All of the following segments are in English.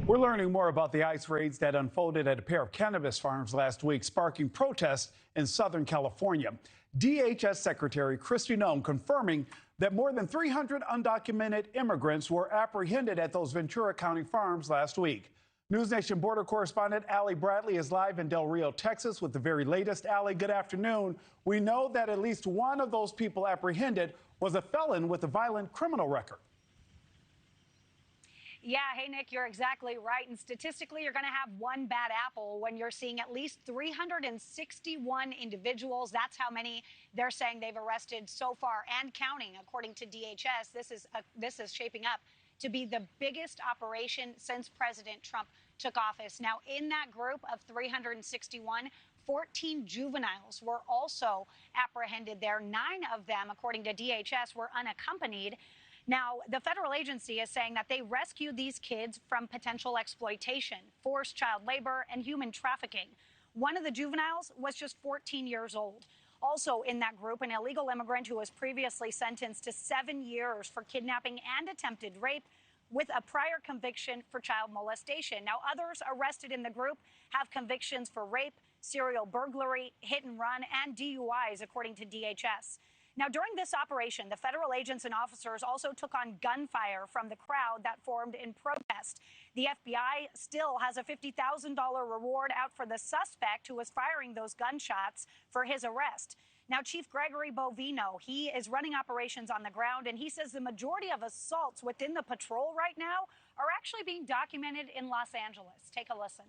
We're learning more about the ICE raids that unfolded at a pair of cannabis farms last week, sparking protests in Southern California. DHS Secretary Kristi Noem confirming that more than 300 undocumented immigrants were apprehended at those Ventura County farms last week. NewsNation border correspondent Allie Bradley is live in Del Rio, Texas with the very latest. Allie, good afternoon. We know that at least one of those people apprehended was a felon with a violent criminal record. Yeah, hey, Nick, you're exactly right. And statistically, you're going to have one bad apple when you're seeing at least 361 individuals. That's how many they're saying they've arrested so far and counting, according to DHS. This is shaping up to be the biggest operation since President Trump took office. Now, in that group of 361, 14 juveniles were also apprehended there. 9 of them, according to DHS, were unaccompanied. Now, the federal agency is saying that they rescued these kids from potential exploitation, forced child labor, and human trafficking. One of the juveniles was just 14 years old. Also in that group, an illegal immigrant who was previously sentenced to 7 years for kidnapping and attempted rape with a prior conviction for child molestation. Now, others arrested in the group have convictions for rape, serial burglary, hit and run, and DUIs, according to DHS. Now, during this operation, the federal agents and officers also took on gunfire from the crowd that formed in protest. The FBI still has a $50,000 reward out for the suspect who was firing those gunshots for his arrest. Now, Chief Gregory Bovino, he is running operations on the ground, and he says the majority of assaults within the patrol right now are actually being documented in Los Angeles. Take a listen.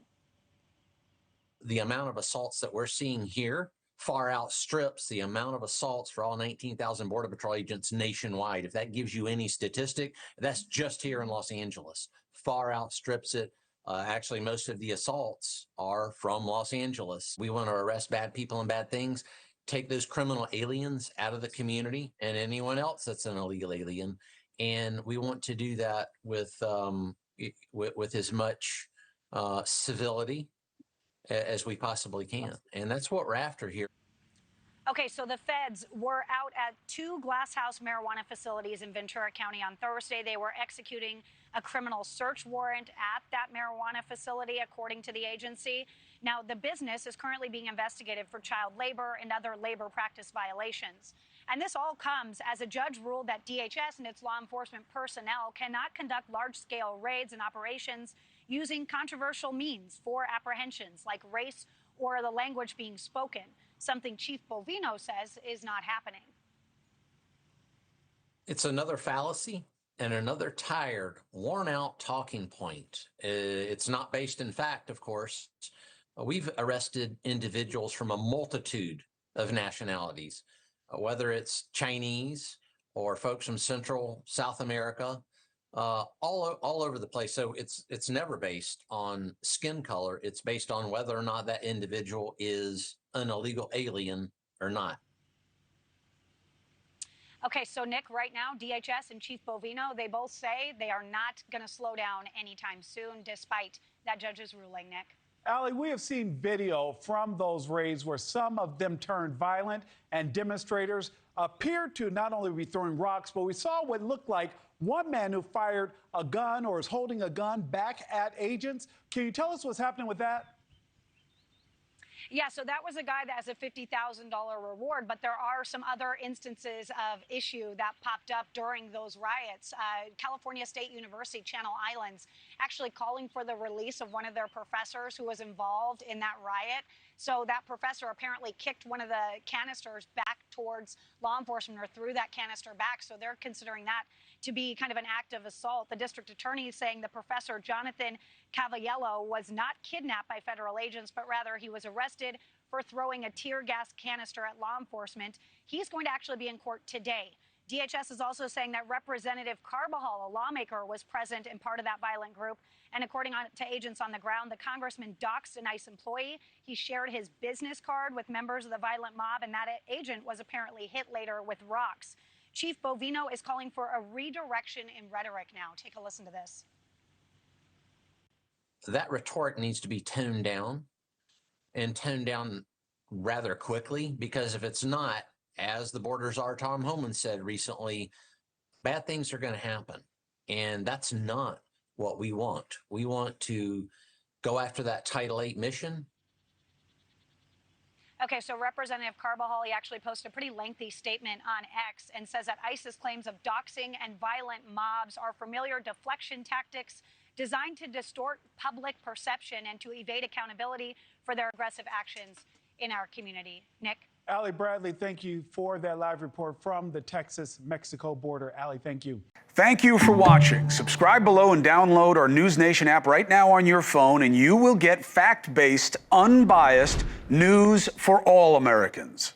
The amount of assaults that we're seeing here far outstrips the amount of assaults for all 19,000 Border Patrol agents nationwide. If that gives you any statistic, that's just here in Los Angeles. Far outstrips it. Actually, most of the assaults are from Los Angeles. We want to arrest bad people and bad things, take those criminal aliens out of the community and anyone else that's an illegal alien. And we want to do that with as much civility as we possibly can. And that's what we're after here. Okay, so the feds were out at 2 glasshouse marijuana facilities in Ventura County on Thursday. They were executing a criminal search warrant at that marijuana facility, according to the agency. Now, the business is currently being investigated for child labor and other labor practice violations. And this all comes as a judge ruled that DHS and its law enforcement personnel cannot conduct large-scale raids and operations using controversial means for apprehensions like race or the language being spoken, something Chief Bovino says is not happening. It's another fallacy and another tired, worn-out talking point. It's not based in fact, of course. We've arrested individuals from a multitude of nationalities, whether it's Chinese or folks from Central, South America, all over the place. So it's never based on skin color. It's based on whether or not that individual is an illegal alien or not. Okay, so Nick, right now, DHS and Chief Bovino, they both say they are not going to slow down anytime soon, despite that judge's ruling, Nick. Allie, we have seen video from those raids where some of them turned violent and demonstrators appeared to not only be throwing rocks, but we saw what looked like one man who fired a gun or is holding a gun back at agents. Can you tell us what's happening with that? Yeah, so that was a guy that has a $50,000 reward, but there are some other instances of issue that popped up during those riots. California State University, Channel Islands, actually calling for the release of one of their professors who was involved in that riot. So that professor apparently kicked one of the canisters back towards law enforcement or threw that canister back. So they're considering that to be kind of an act of assault. The district attorney is saying the professor, Jonathan Cavallello, was not kidnapped by federal agents, but rather he was arrested for throwing a tear gas canister at law enforcement. He's going to actually be in court today. DHS is also saying that Representative Carbajal, a lawmaker, was present and part of that violent group. And according to agents on the ground, the congressman doxed an ICE employee. He shared his business card with members of the violent mob, and that agent was apparently hit later with rocks. Chief Bovino is calling for a redirection in rhetoric now. Take a listen to this. That rhetoric needs to be toned down, and toned down rather quickly, because if it's not, as the border czar Tom Homan said recently, bad things are going to happen. And that's not what we want. We want to go after that Title VIII mission. Okay, so Representative Carbajal, he actually posted a pretty lengthy statement on X and says that ISIS claims of doxing and violent mobs are familiar deflection tactics designed to distort public perception and to evade accountability for their aggressive actions in our community. Nick? Allie Bradley, thank you for that live report from the Texas-Mexico border. Allie, thank you. Thank you for watching. Subscribe below and download our NewsNation app right now on your phone, and you will get fact-based, unbiased news for all Americans.